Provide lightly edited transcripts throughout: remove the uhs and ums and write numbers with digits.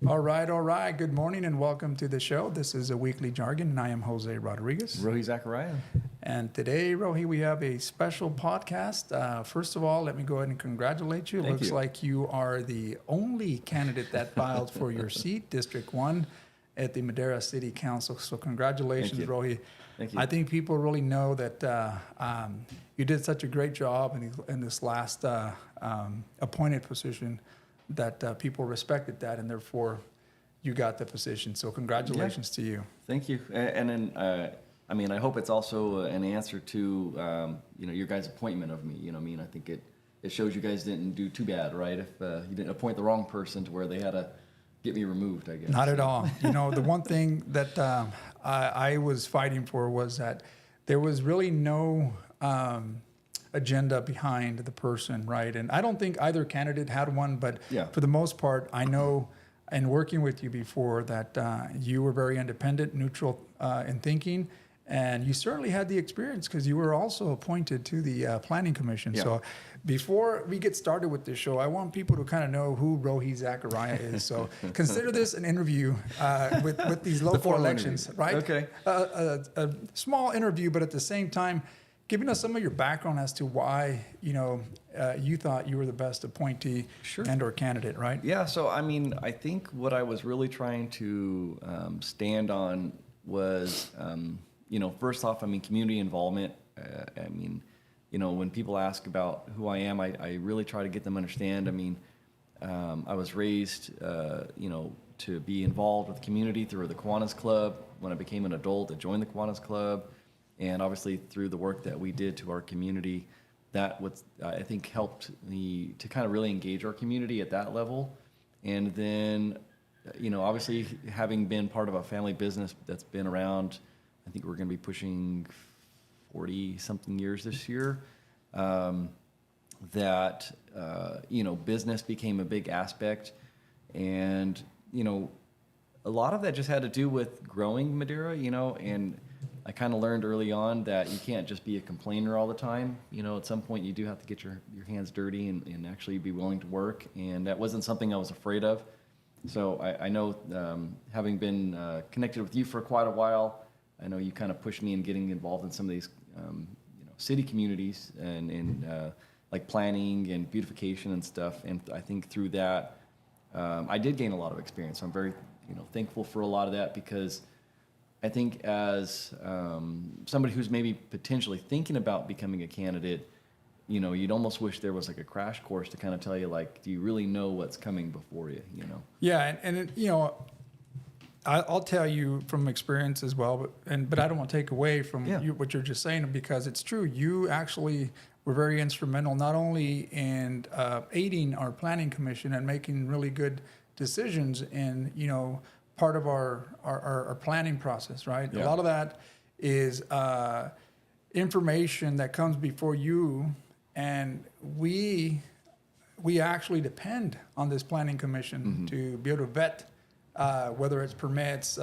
All right, all right. Good morning and welcome to the show. This is a weekly jargon, and I am Jose Rodriguez. Rohi Zachariah. And today, Rohi, we have a special podcast. First of all, let me go ahead and congratulate you. Thank Looks you. like you are the only candidate that filed for your seat, District 1, at the Madera City Council. So congratulations, Thank you. Rohi. Thank you. I think people really know that you did such a great job in this last appointed position that people respected that, and therefore you got the position. So congratulations to you. Thank you. And then, I hope it's also an answer to, your guys' appointment of me. I think it shows you guys didn't do too bad, right? If you didn't appoint the wrong person to where they had to get me removed, I guess. Not at all. The one thing that I was fighting for was that there was really no agenda behind the person, right? And I don't think either candidate had one, but Yeah. for the most part, I know, and working with you before, that you were very independent, neutral in thinking, and you certainly had the experience because you were also appointed to the Planning Commission. Yeah. So before we get started with this show, I want people to kind of know who Rohi Zachariah is. So consider this an interview with these local formal elections, interview. right? Okay. A small interview, but at the same time, giving us some of your background as to why you thought you were the best appointee Sure. and/or candidate, right? Yeah, so I think what I was really trying to stand on was, first off, community involvement. When people ask about who I am, I really try to get them to understand. I was raised, to be involved with the community through the Kiwanis Club. When I became an adult, I joined the Kiwanis Club. And obviously through the work that we did to our community, that was, I think, helped me to kind of really engage our community at that level. And then, obviously having been part of a family business that's been around, I think we're going to be pushing 40-something years this year, business became a big aspect. And, a lot of that just had to do with growing Madera, and I kind of learned early on that you can't just be a complainer all the time. At some point you do have to get your hands dirty and actually be willing to work. And that wasn't something I was afraid of. So I know, having been connected with you for quite a while, I know you kind of pushed me in getting involved in some of these, city communities and like planning and beautification and stuff. And I think through that, I did gain a lot of experience. So I'm very, thankful for a lot of that, because I think as somebody who's maybe potentially thinking about becoming a candidate, you'd almost wish there was like a crash course to kind of tell you, like, do you really know what's coming before you, Yeah, I'll tell you from experience as well, but I don't want to take away from what you're just saying, because it's true. You actually were very instrumental, not only in aiding our planning commission and making really good decisions in, part of our planning process, right? Yeah. A lot of that is information that comes before you, and we actually depend on this planning commission to be able to vet whether it's permits,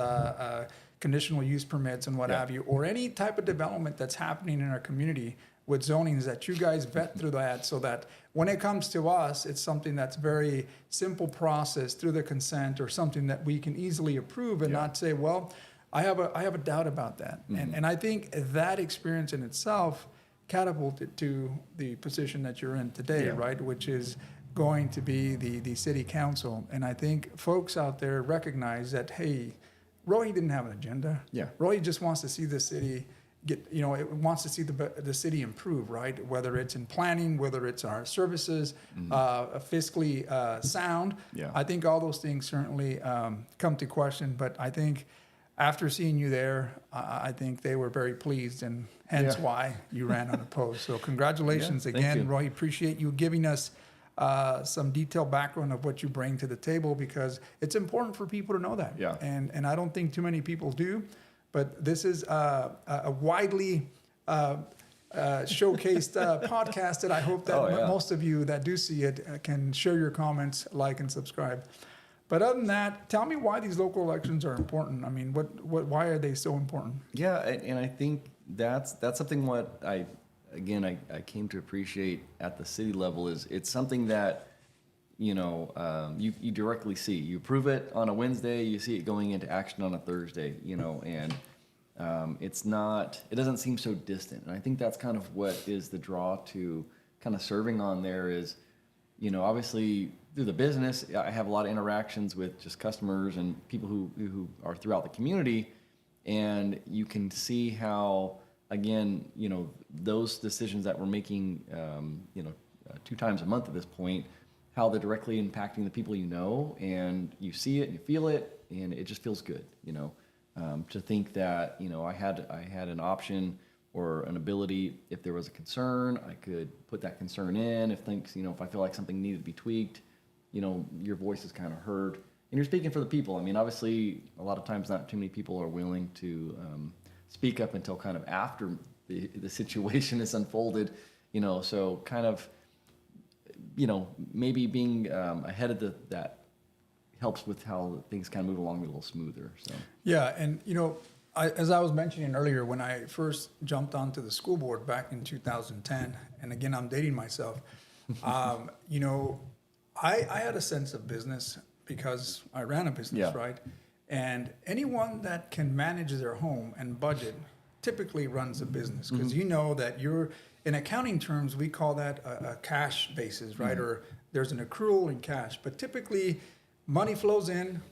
conditional use permits and what have you, or any type of development that's happening in our community with zonings, that you guys vet through that, so that when it comes to us, it's something that's very simple process through the consent, or something that we can easily approve and not say, well, I have a doubt about that. And I think that experience in itself catapulted to the position that you're in today, right? Which is going to be the city council. And I think folks out there recognize that, hey, Rohi didn't have an agenda. Yeah. Rohi just wants to see the city it wants to see the city improve, right? Whether it's in planning, whether it's our services, fiscally sound. Yeah. I think all those things certainly come to question. But I think after seeing you there, I think they were very pleased, and hence why you ran unopposed. So congratulations thank again, you. Roy. Appreciate you giving us some detailed background of what you bring to the table, because it's important for people to know that. Yeah. And I don't think too many people do. But this is a widely showcased podcast that I hope that most of you that do see it can share your comments, like, and subscribe. But other than that, tell me why these local elections are important. I mean, why are they so important? Yeah, and I think that's something what I came to appreciate at the city level is it's something that you directly see. You approve it on a Wednesday, you see it going into action on a Thursday, and it doesn't seem so distant. And I think that's kind of what is the draw to kind of serving on there is, obviously through the business, I have a lot of interactions with just customers and people who are throughout the community, and you can see how, again, those decisions that we're making, 2 times a month at this point, how they're directly impacting the people and you see it and you feel it, and it just feels good, to think that, I had an option or an ability. If there was a concern, I could put that concern in. If if I feel like something needed to be tweaked, your voice is kind of heard, and you're speaking for the people. I mean, obviously, a lot of times not too many people are willing to speak up until kind of after the situation is unfolded, so kind of, maybe being ahead of that helps with how things kind of move along a little smoother. So Yeah, and as I was mentioning earlier, when I first jumped onto the school board back in 2010, and again, I'm dating myself, I had a sense of business because I ran a business, Yeah. right? And anyone that can manage their home and budget typically runs a business, because that you're, in accounting terms, we call that a cash basis, right? Or there's an accrual in cash, but typically money flows in,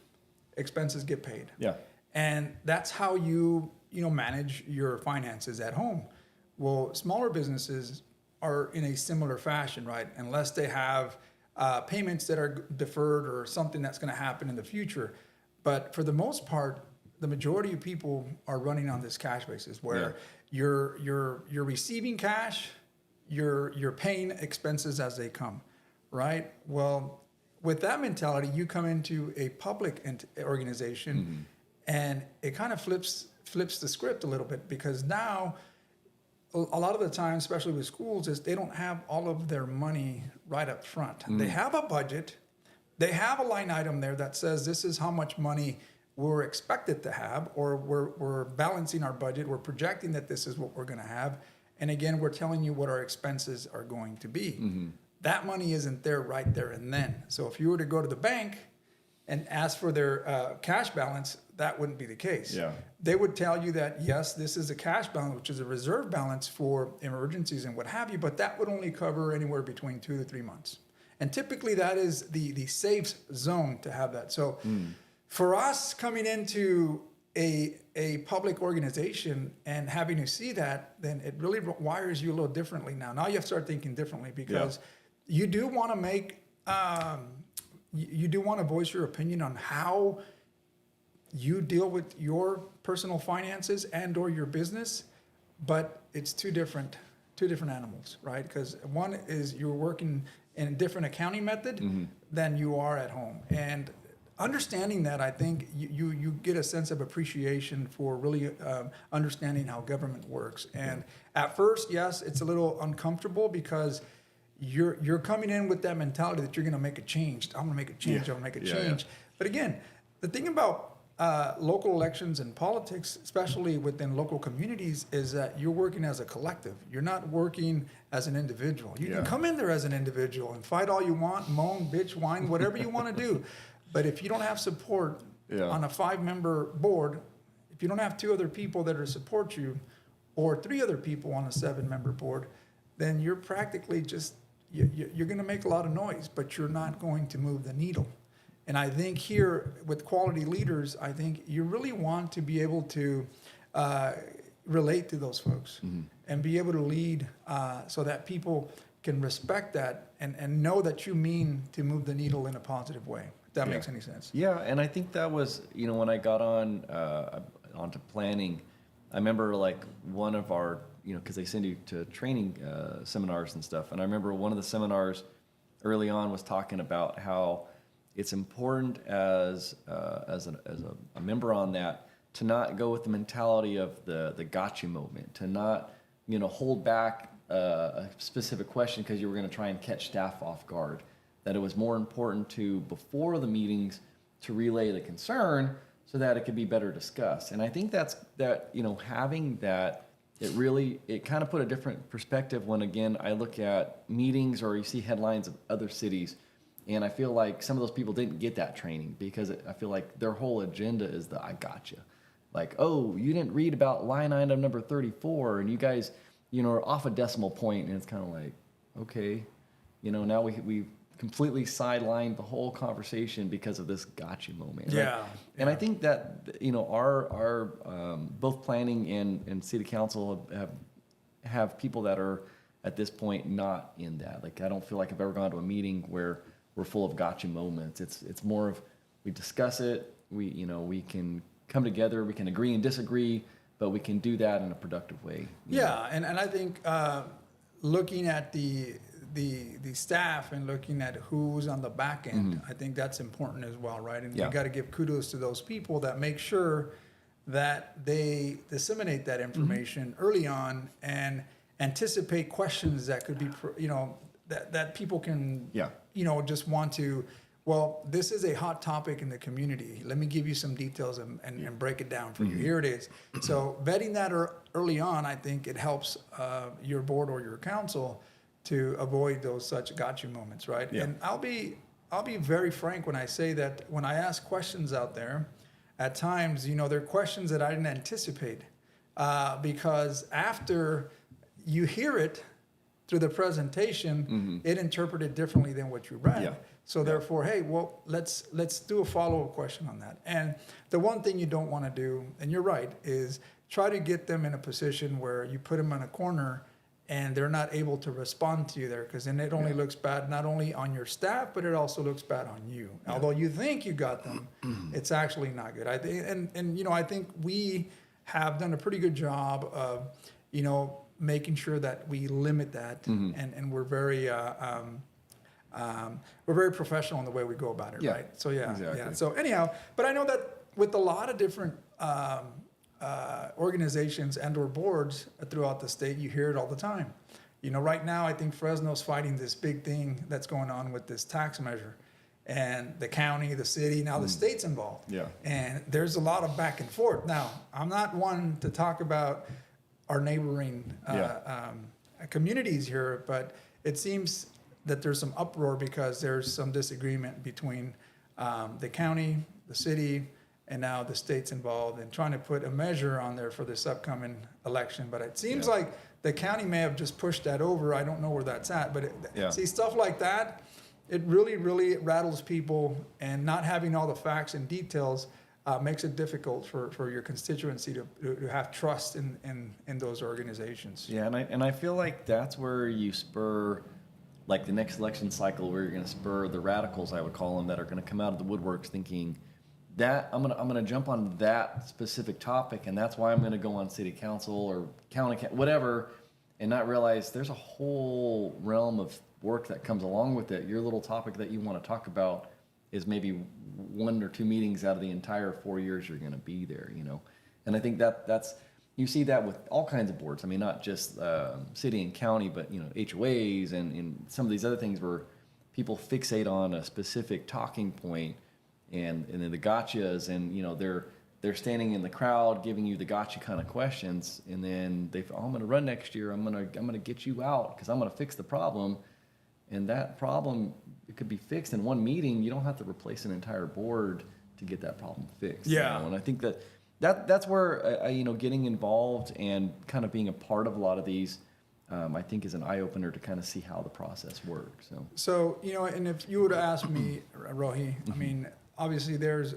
expenses get paid. Yeah. And that's how you manage your finances at home. Well, smaller businesses are in a similar fashion, right? Unless they have payments that are deferred or something that's going to happen in the future. But for the most part, the majority of people are running on this cash basis, where you're receiving cash, you're paying expenses as they come, right? Well, with that mentality, you come into a public organization, and it kind of flips the script a little bit, because now a lot of the time, especially with schools, is they don't have all of their money right up front. They have a budget, they have a line item there that says this is how much money we're expected to have, or we're balancing our budget, we're projecting that this is what we're going to have, and again, we're telling you what our expenses are going to be. That money isn't there right there and then. So if you were to go to the bank and ask for their cash balance, that wouldn't be the case. Yeah. They would tell you that, yes, this is a cash balance, which is a reserve balance for emergencies and what have you, but that would only cover anywhere between 2 to 3 months. And typically that is the safe zone to have that. So for us coming into a public organization and having to see that, then it really wires you a little differently now. Now you have to start thinking differently, because you do want to make, you do want to voice your opinion on how you deal with your personal finances and or your business, but it's two different animals, right? Because one is you're working in a different accounting method than you are at home. And understanding that, I think you get a sense of appreciation for really understanding how government works. And at first, yes, it's a little uncomfortable, because you're coming in with that mentality that you're going to make a change. I'm going to make a change. I'm going to make a change. But again, the thing about local elections and politics, especially within local communities, is that you're working as a collective. You're not working as an individual. You can come in there as an individual and fight all you want, moan, bitch, whine, whatever you want to do. But if you don't have support on a 5-member board, if you don't have 2 other people that support you, or 3 other people on a 7-member board, then you're practically just, you're going to make a lot of noise, but you're not going to move the needle. And I think here with quality leaders, I think you really want to be able to relate to those folks and be able to lead so that people can respect that and know that you mean to move the needle in a positive way. If that makes any sense. Yeah, and I think that was, when I got onto planning, I remember like one of our, because they send you to training seminars and stuff, and I remember one of the seminars early on was talking about how it's important as a member on that to not go with the mentality of the gotcha moment, to not hold back a specific question because you were going to try and catch staff off guard. That it was more important to, before the meetings, to relay the concern so that it could be better discussed. And I think having that, it kind of put a different perspective when, again, I look at meetings or you see headlines of other cities And I feel like some of those people didn't get that training because I feel like their whole agenda is the I gotcha. Like, oh, you didn't read about line item number 34 and you guys, are off a decimal point, and it's kind of like, okay, now we completely sidelined the whole conversation because of this gotcha moment. Right? Yeah. And I think that, our both planning and city council have people that are at this point not in that. Like, I don't feel like I've ever gone to a meeting where we're full of gotcha moments. It's more of, we discuss it, we can come together, we can agree and disagree, but we can do that in a productive way. Yeah, and I think looking at the staff and looking at who's on the back end, I think that's important as well, right? And you got to give kudos to those people that make sure that they disseminate that information early on and anticipate questions that could be, that people can, just want to. Well, this is a hot topic in the community. Let me give you some details and break it down for you. Here it is. So vetting that early on, I think it helps your board or your council to avoid those such gotcha moments, right? Yeah. And I'll be very frank when I say that when I ask questions out there, at times, they're questions that I didn't anticipate because after you hear it through the presentation, it interpreted differently than what you read. Yeah. So therefore, hey, well, let's do a follow-up question on that. And the one thing you don't want to do, and you're right, is try to get them in a position where you put them in a corner and they're not able to respond to you there, because then it only looks bad not only on your staff, but it also looks bad on you. Yeah. Although you think you got them, it's actually not good. I think, and I think we have done a pretty good job of, making sure that we limit that, and we're very professional in the way we go about it, right? So exactly. So anyhow, but I know that with a lot of different organizations and/or boards throughout the state, you hear it all the time. Right now, I think Fresno's fighting this big thing that's going on with this tax measure, and the county, the city, now the state's involved. Yeah. And there's a lot of back and forth. Now, I'm not one to talk about our neighboring communities here, but it seems that there's some uproar because there's some disagreement between the county, the city, and now the state's involved in trying to put a measure on there for this upcoming election. But it seems like the county may have just pushed that over. I don't know where that's at, but see, stuff like that, it really, really rattles people, and not having all the facts and details makes it difficult for your constituency to have trust in those organizations. Yeah, and I feel like that's where you spur, like, the next election cycle, where you're going to spur the radicals, I would call them, that are going to come out of the woodworks thinking that I'm gonna jump on that specific topic, and that's why I'm going to go on city council or county, whatever, and not realize there's a whole realm of work that comes along with it. Your little topic that you want to talk about is maybe 1 or 2 meetings out of the entire 4 years you're going to be there, And I think that's, you see that with all kinds of boards. I mean, not just city and county, but, HOAs and some of these other things where people fixate on a specific talking point and then the gotchas, and, they're standing in the crowd giving you the gotcha kind of questions, and then I'm going to run next year. I'm going to get you out because I'm going to fix the problem. And that problem, it could be fixed in one meeting. You don't have to replace an entire board to get that problem fixed. Yeah. And I think that's where getting involved and kind of being a part of a lot of these, I think, is an eye opener to kind of see how the process works. So and if you would ask me, Rohi, I mean, obviously there's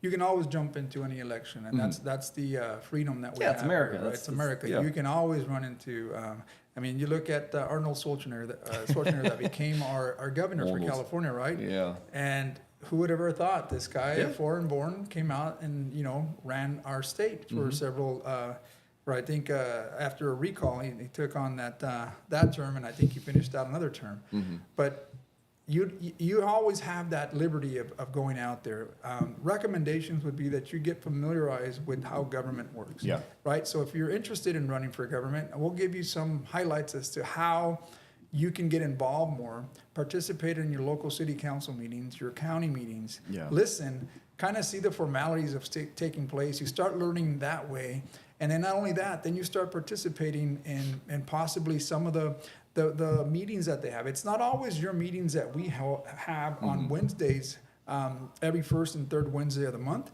you can always jump into any election, and that's the freedom that we have. Yeah, it's America. Right? It's America. Yeah. You can always run into. I mean, you look at Arnold Schwarzenegger, that became our governor for California, right? Yeah. And who would have ever thought this guy, foreign-born, came out and ran our state for several. I think after a recall, he took on that term, and I think he finished out another term. But you always have that liberty of going out there. Recommendations would be that you get familiarized with how government works. Yeah. Right. So if you're interested in running for government, we'll give you some highlights as to how you can get involved more, participate in your local city council meetings, your county meetings. Yeah. Listen, kind of see the formalities of taking place. You start learning that way. And then not only that, then you start participating in possibly some of the meetings that they have. It's not always your meetings that we have on Wednesdays, every first and third Wednesday of the month,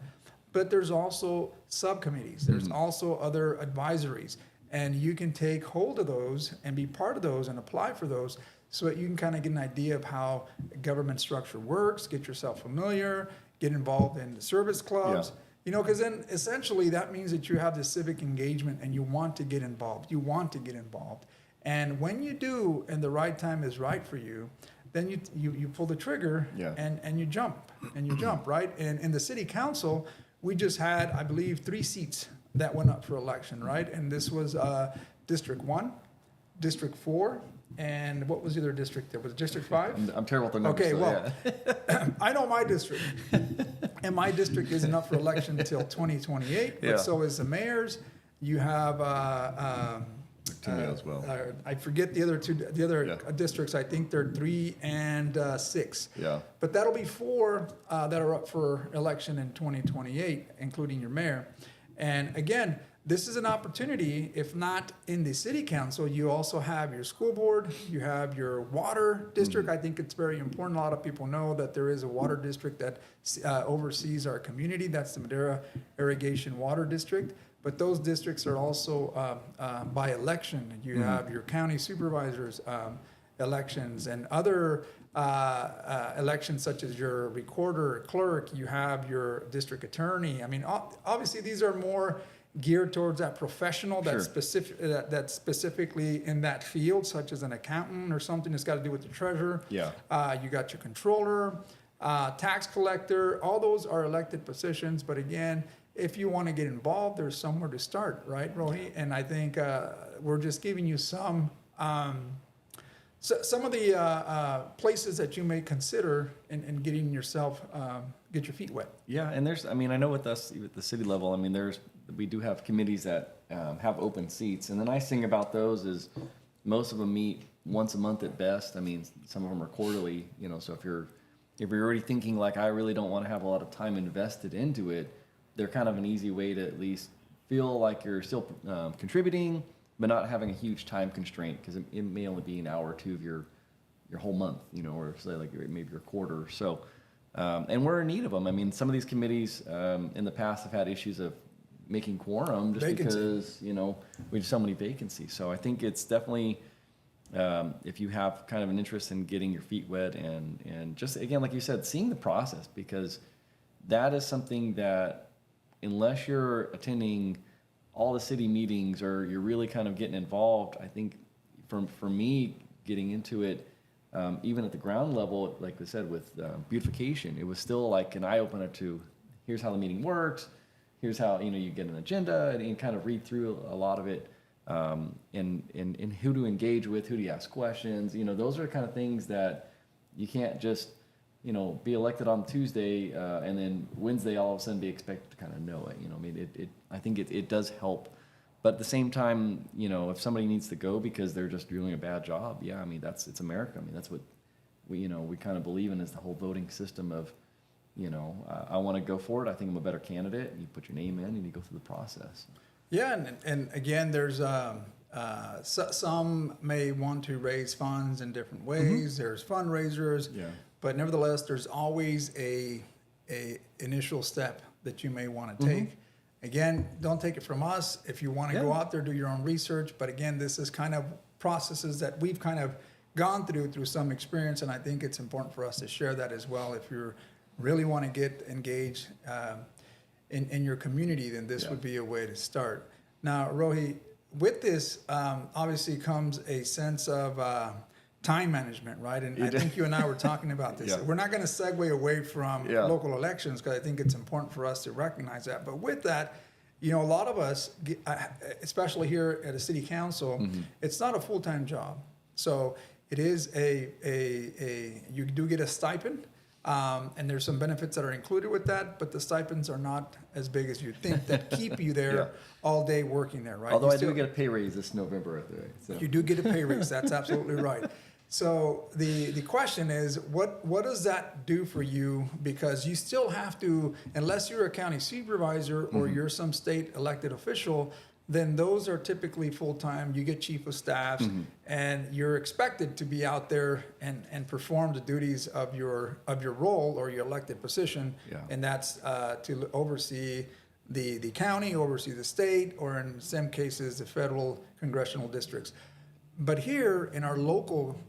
but there's also subcommittees. There's also other advisories, and you can take hold of those and be part of those and apply for those so that you can kind of get an idea of how government structure works, get yourself familiar, get involved in the service clubs. Yeah. You know, because then essentially that means that you have this civic engagement and you want to get involved. You want to get involved. And when you do, and the right time is right for you, then you pull the trigger Yeah. and you jump, right? And in the city council, we just had, I believe, 3 seats that went up for election, right? And this was District 1, District 4, and what was the other district? There was District 5? I'm terrible with the numbers. Okay, so, well, yeah. I know my district, and my district isn't up for election until 2028, but Yeah. so is the mayor's. You have, To me as well. I forget the other Yeah. districts. I think they're 3 and 6. Yeah. But that'll be 4 that are up for election in 2028, including your mayor. And again, this is an opportunity, if not in the city council, you also have your school board, you have your water district. I think it's very important. A lot of people know that there is a water district that oversees our community. That's the Madera Irrigation Water District. But those districts are also by election. You have your county supervisors elections and other elections such as your recorder, clerk. You have your district attorney. I mean, obviously these are more geared towards that professional that's that's specifically in that field, such as an accountant or something that's got to do with the treasurer. Yeah. You got your controller, tax collector. All those are elected positions. But again, if you want to get involved, there's somewhere to start, right, Rohi? And I think we're just giving you some of the places that you may consider in getting yourself, get your feet wet. Yeah, and I mean, I know with us at the city level, I mean, we do have committees that have open seats. And the nice thing about those is most of them meet once a month at best. I mean, some of them are quarterly, you know, so if you're already thinking like, I really don't want to have a lot of time invested into it, they're kind of an easy way to at least feel like you're still contributing, but not having a huge time constraint, because it may only be an hour or two of your whole month, you know, or say like maybe your quarter. So, and we're in need of them. I mean, some of these committees in the past have had issues of making quorum just because, you know, we have so many vacancies. So I think it's definitely, if you have kind of an interest in getting your feet wet and just, again, like you said, seeing the process, because that is something that unless you're attending all the city meetings or you're really kind of getting involved, I think for me getting into it, even at the ground level, like I said, with beautification, it was still like an eye opener to here's how the meeting works, here's how, you know, you get an agenda and kind of read through a lot of it, and who to engage with, who do you ask questions, you know, those are the kind of things that you can't just, you know, be elected on Tuesday and then Wednesday all of a sudden be expected to kind of know it. You know, I mean, I think it does help, but at the same time, you know, if somebody needs to go because they're just doing a bad job, yeah, I mean, it's America. I mean, that's what we kind of believe in, is the whole voting system of, you know, I want to go for it. I think I'm a better candidate. And you put your name in and you go through the process. Yeah, and again, there's some may want to raise funds in different ways. There's fundraisers. Yeah. But nevertheless, there's always a initial step that you may want to take. Again, don't take it from us. If you want to go out there, do your own research. But again, this is kind of processes that we've kind of gone through some experience, and I think it's important for us to share that as well. If you really want to get engaged in your community, then this would be a way to start. Now, Rohi, with this obviously comes a sense of time management, right? And I think you and I were talking about this. Yeah. We're not going to segue away from local elections, because I think it's important for us to recognize that. But with that, you know, a lot of us, especially here at a city council, it's not a full-time job. So it is you do get a stipend, and there's some benefits that are included with that, but the stipends are not as big as you think that keep you there all day working there, right? Although I do get a pay raise this November. So. You do get a pay raise. That's absolutely right. So the question is, what does that do for you? Because you still have to, unless you're a county supervisor or you're some state elected official, then those are typically full-time. You get chief of staffs, and you're expected to be out there and perform the duties of your role or your elected position, Yeah. and that's to oversee the county, oversee the state, or in some cases, the federal congressional districts. But here in our local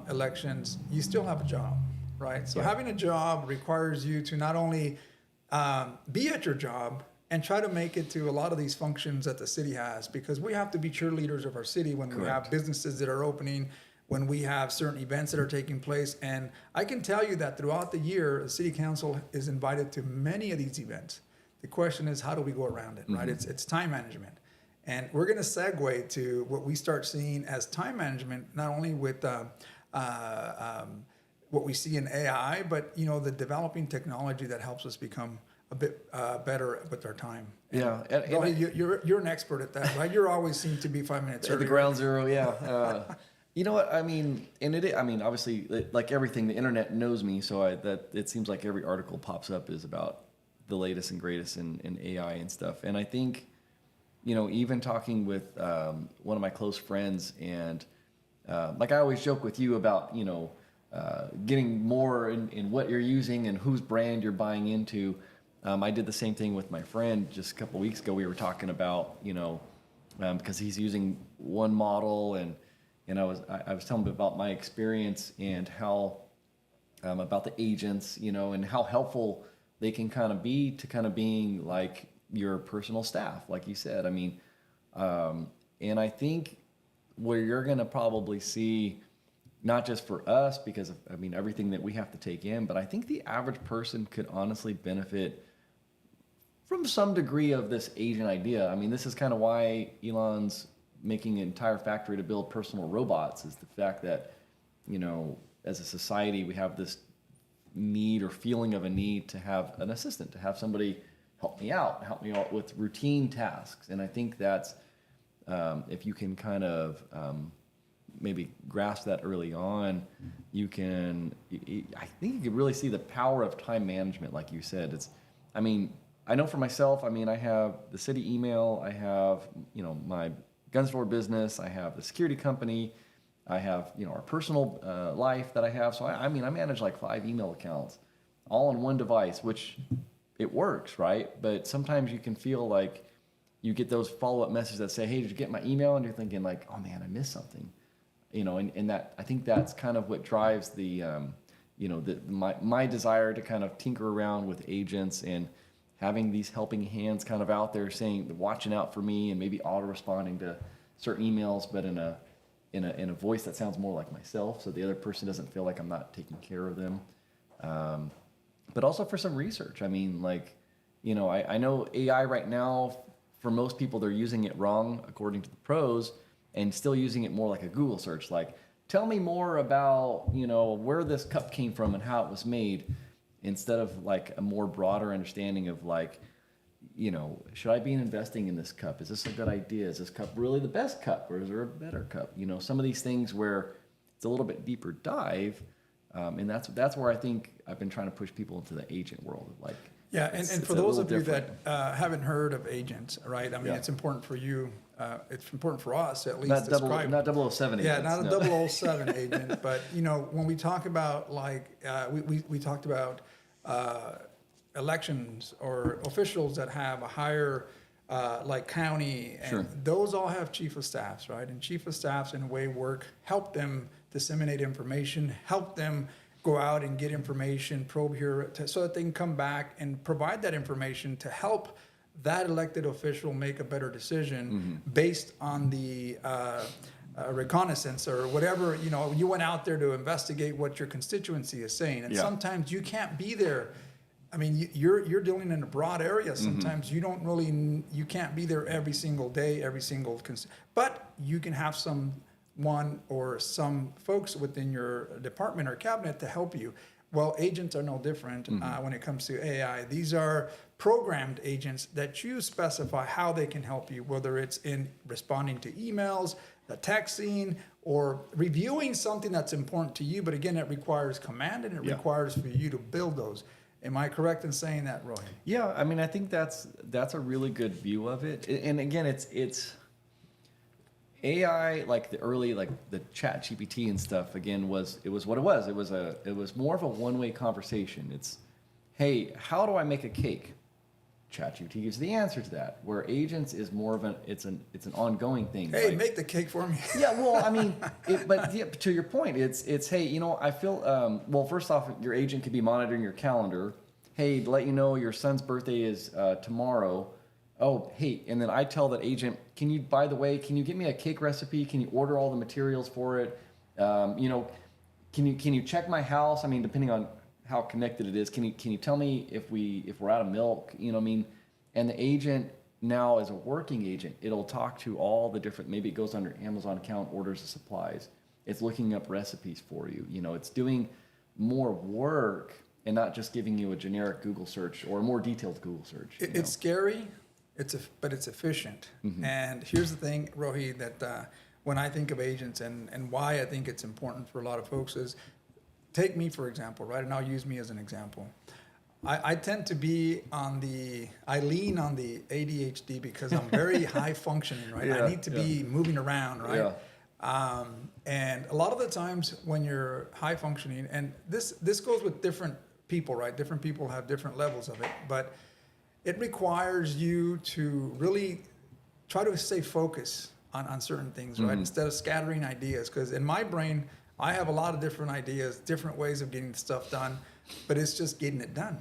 elections, you still have a job, right? So having a job requires you to not only be at your job and try to make it to a lot of these functions that the city has, because we have to be cheerleaders of our city when we have businesses that are opening, when we have certain events that are taking place. And I can tell you that throughout the year, the city council is invited to many of these events. The question is, how do we go around it, right? It's time management. And we're going to segue to what we start seeing as time management, not only with what we see in AI, but the developing technology that helps us become a bit better with our time. Yeah, Billy, you're an expert at that, right? You always seem to be 5 minutes at early. the ground zero. Yeah. You know what I mean, and obviously, like everything, the internet knows me, so that it seems like every article pops up is about the latest and greatest in AI and stuff. And I think, even talking with one of my close friends, and like I always joke with you about, getting more in what you're using and whose brand you're buying into. I did the same thing with my friend just a couple of weeks ago. We were talking about, because he's using one model, and I was telling him about my experience and how about the agents, and how helpful they can kind of be to kind of being like your personal staff, like you said. I mean, and I think where you're going to probably see, not just for us, because of, everything that we have to take in, but I think the average person could honestly benefit from some degree of this agent idea. This is kind of why Elon's making an entire factory to build personal robots, is the fact that, as a society, we have this need or feeling of a need to have an assistant, to have somebody help me out with routine tasks. And I think that's, if you can kind of maybe grasp that early on, I think you can really see the power of time management, like you said. I know for myself, I have the city email, I have, my gun store business, I have the security company, I have, our personal life that I have. So I manage like 5 email accounts all on one device, which it works, right? But sometimes you can feel like you get those follow-up messages that say, hey, did you get my email? And you're thinking like, oh man, I missed something. And that, I think that's kind of what drives the, my desire to kind of tinker around with agents and having these helping hands kind of out there saying, watching out for me, and maybe auto-responding to certain emails, but in a voice that sounds more like myself, so the other person doesn't feel like I'm not taking care of them. But also for some research. I know AI right now, for most people, they're using it wrong, according to the pros, and still using it more like a Google search, like, tell me more about, where this cup came from and how it was made, instead of like a more broader understanding of like, should I be investing in this cup? Is this a good idea? Is this cup really the best cup, or is there a better cup? Some of these things where it's a little bit deeper dive, and that's where I think I've been trying to push people into the agent world. Like, yeah, and for those of you that haven't heard of agents, right? It's important for you. It's important for us, at least. Not 007 agents. Yeah, not a 007 agent. But when we talk about we talked about elections or officials that have a higher like county, and sure, those all have chief of staffs, right? And chief of staffs in a way help them disseminate information, help them go out and get information, probe here, so that they can come back and provide that information to help that elected official make a better decision based on the reconnaissance or whatever. You went out there to investigate what your constituency is saying, and sometimes you can't be there. You're dealing in a broad area. Sometimes you can't be there every single day, but you can have one or some folks within your department or cabinet to help you. Well, agents are no different when it comes to AI. These are programmed agents that you specify how they can help you, whether it's in responding to emails, texting, or reviewing something that's important to you. But again, it requires command, and it requires for you to build those. Am I correct in saying that, Roy? Yeah, I mean, I think that's a really good view of it. And again, it's AI, like the early, like the Chat GPT and stuff. Again, it was what it was. It was more of a one-way conversation. It's, hey, how do I make a cake? ChatGPT gives the answer to that. Where agents is more of it's an ongoing thing. Hey, like, make the cake for me. yeah, well, I mean, but yeah, to your point, it's hey, you know, I feel well. First off, your agent could be monitoring your calendar. Hey, to let you know your son's birthday is tomorrow. Oh, hey, and then I tell that agent, by the way, can you get me a cake recipe? Can you order all the materials for it? You know, can you check my house? I mean, depending on how connected it is, can you tell me if we're out of milk? You know what I mean? And the agent now, as a working agent, it'll talk to all the different, maybe it goes under Amazon account, orders of supplies. It's looking up recipes for you. You know, it's doing more work and not just giving you a generic Google search or a more detailed Google search. It's scary, but it's efficient. Mm-hmm. And here's the thing, Rohi, that when I think of agents and why I think it's important for a lot of folks is, take me for example, right? And I'll use me as an example. I tend to be I lean on the ADHD because I'm very high functioning, right? Yeah, I need to be moving around, right? Yeah. And a lot of the times when you're high functioning, and this goes with different people, right? Different people have different levels of it, but it requires you to really try to stay focused on certain things, right? Mm-hmm. Instead of scattering ideas. Because in my brain, I have a lot of different ideas, different ways of getting stuff done, but it's just getting it done.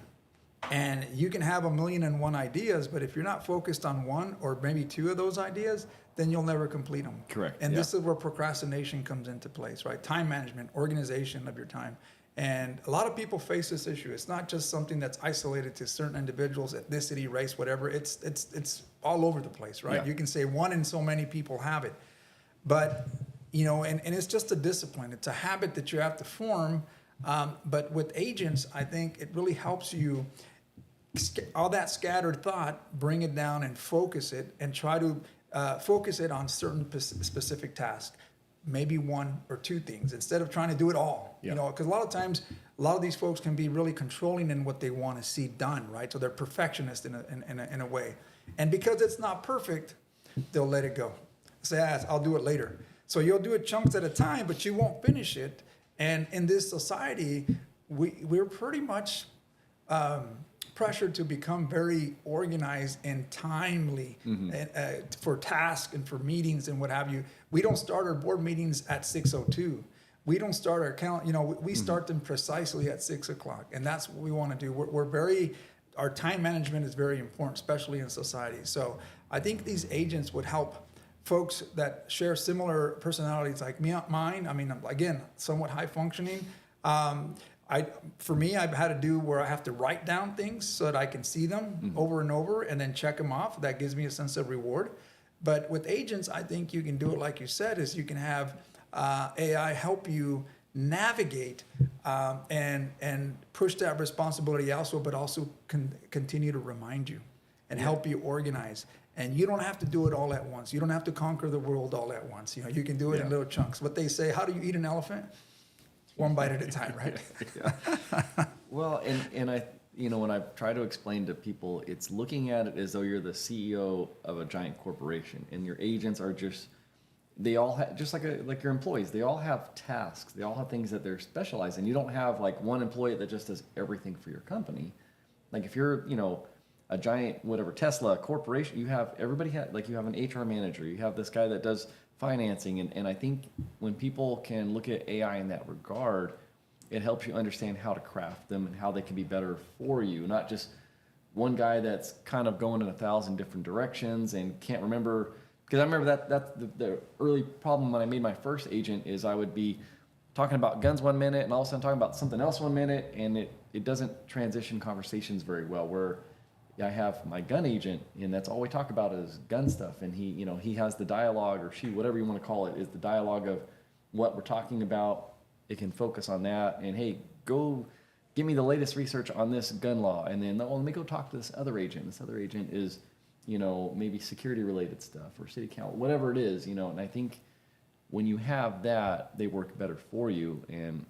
And you can have 1,000,001 ideas, but if you're not focused on one or maybe two of those ideas, then you'll never complete them. Correct. And yeah. this is where procrastination comes into place, right? Time management, organization of your time. And a lot of people face this issue. It's not just something that's isolated to certain individuals, ethnicity, race, whatever. It's all over the place, right? Yeah. You can say one in so many people have it. But, you know, and it's just a discipline. It's a habit that you have to form. But with agents, I think it really helps you, all that scattered thought, bring it down and focus it and try to focus it on certain specific tasks. Maybe one or two things instead of trying to do it all. Yeah. You know, because a lot of times, a lot of these folks can be really controlling in what they want to see done, right? So they're perfectionists in a way, and because it's not perfect, they'll let it go. Say, I'll do it later. So you'll do it chunks at a time, but you won't finish it. And in this society, we're pretty much pressured to become very organized and timely for tasks and for meetings and what have you. We don't start our board meetings at 6:02. We don't start our calendar, you know, we start them precisely at 6 o'clock. And that's what we want to do. Our time management is very important, especially in society. So I think these agents would help folks that share similar personalities like mine. I mean, again, somewhat high functioning. For me, I've had to do where I have to write down things so that I can see them over and over and then check them off. That gives me a sense of reward. But with agents, I think you can do it like you said, is you can have AI help you navigate and push that responsibility also, but also continue to remind you and help you organize. And you don't have to do it all at once. You don't have to conquer the world all at once. You know, you can do it in little chunks. What they say, how do you eat an elephant? One bite at a time, right? Well, and I, you know, when I try to explain to people, it's looking at it as though you're the CEO of a giant corporation, and your agents are they all have, just like your employees, they all have tasks. They all have things that they're specialized in. You don't have like one employee that just does everything for your company. Like if you're, you know, a giant, whatever, Tesla corporation, you have you have an HR manager, you have this guy that does financing. And I think when people can look at AI in that regard, it helps you understand how to craft them and how they can be better for you, not just one guy that's kind of going in 1,000 different directions and can't remember. Because I remember that's the early problem when I made my first agent is I would be talking about guns one minute and all of a sudden talking about something else one minute, and it doesn't transition conversations very well. Where I have my gun agent, and that's all we talk about is gun stuff, and he has the dialogue, or she, whatever you want to call it, is the dialogue of what we're talking about. It can focus on that, and hey, go give me the latest research on this gun law, and then let me go talk to this other agent. This other agent is, you know, maybe security related stuff or city council, whatever it is, you know. And I think when you have that, they work better for you. And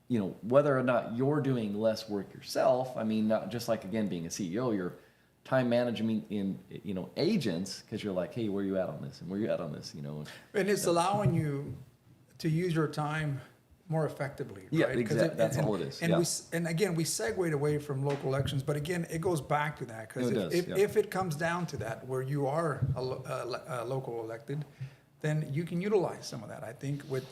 whether or not you're doing less work yourself. I mean, not just like, again, being a CEO, you're time management in, agents, because you're like, hey, where you at on this? And where you at on this, And it's allowing you to use your time more effectively, Yeah, right? 'Cause exactly. That's all it is. And Yeah. and again, we segued away from local elections, but again, it goes back to that, because It does, if, yeah. if it comes down to that, where you are a local elected, then you can utilize some of that. I think with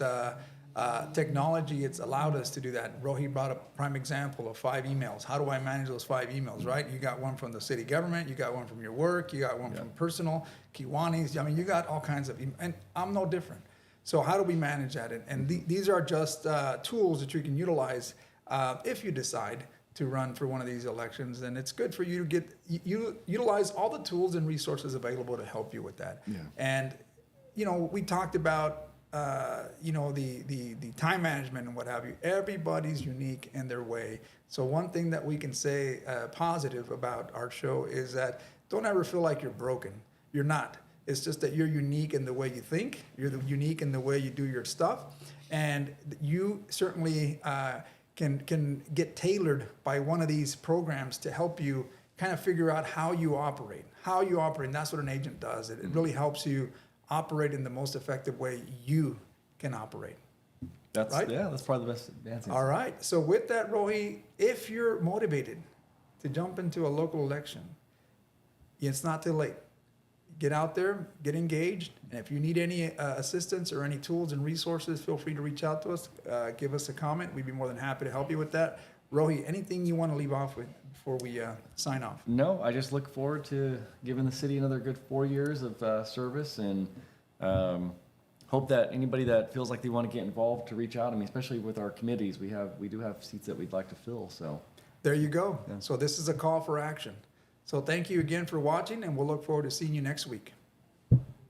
technology, it's allowed us to do that. Rohi brought up a prime example of 5 emails. How do I manage those 5 emails, right? You got one from the city government, you got one from your work, you got one from personal, Kiwanis. I mean, you got all kinds of, and I'm no different. So how do we manage that? And these are just tools that you can utilize if you decide to run for one of these elections. And it's good for you to utilize all the tools and resources available to help you with that. Yeah. And, we talked about, the time management and what have you. Everybody's unique in their way. So one thing that we can say positive about our show is that don't ever feel like you're broken. You're not. It's just that you're unique in the way you think. You're unique in the way you do your stuff. And you certainly can get tailored by one of these programs to help you kind of figure out how you operate. And that's what an agent does. It really helps you operate in the most effective way you can operate. That's Right? that's probably the best answer. All right. So with that, Rohi, if you're motivated to jump into a local election, it's not too late. Get out there, get engaged, and if you need any assistance or any tools and resources, feel free to reach out to us. Give us a comment. We'd be more than happy to help you with that. Rohi, anything you want to leave off with before we sign off? No, I just look forward to giving the city another good 4 years of service, and hope that anybody that feels like they want to get involved to reach out. I mean, especially with our committees, we do have seats that we'd like to fill. So There you go. So this is a call for action. So thank you again for watching, and we'll look forward to seeing you next week.